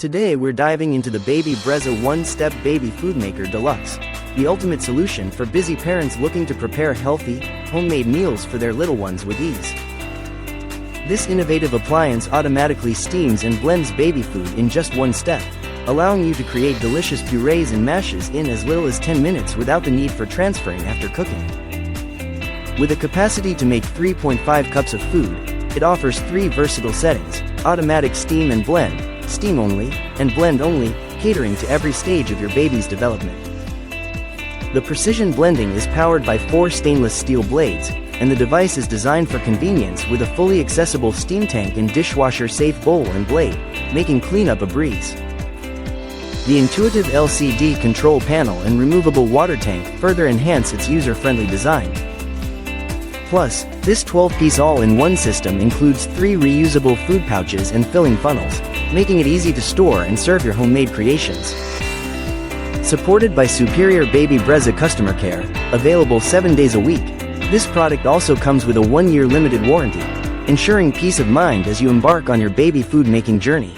Today we're diving into the Baby Brezza One-Step Baby Food Maker Deluxe, the ultimate solution for busy parents looking to prepare healthy, homemade meals for their little ones with ease. This innovative appliance automatically steams and blends baby food in just one step, allowing you to create delicious purees and mashes in as little as 10 minutes without the need for transferring after cooking. With a capacity to make 3.5 cups of food, it offers 3 versatile settings: automatic steam and blend, steam only, and blend only, catering to every stage of your baby's development. The precision blending is powered by 4 stainless steel blades, and the device is designed for convenience with a fully accessible steam tank and dishwasher-safe bowl and blade, making cleanup a breeze. The intuitive LCD control panel and removable water tank further enhance its user-friendly design. Plus, this 12-piece all-in-one system includes 3 reusable food pouches and filling funnels, making it easy to store and serve your homemade creations. Supported by superior Baby Brezza customer care, available 7 days a week, this product also comes with a 1-year limited warranty, ensuring peace of mind as you embark on your baby food making journey.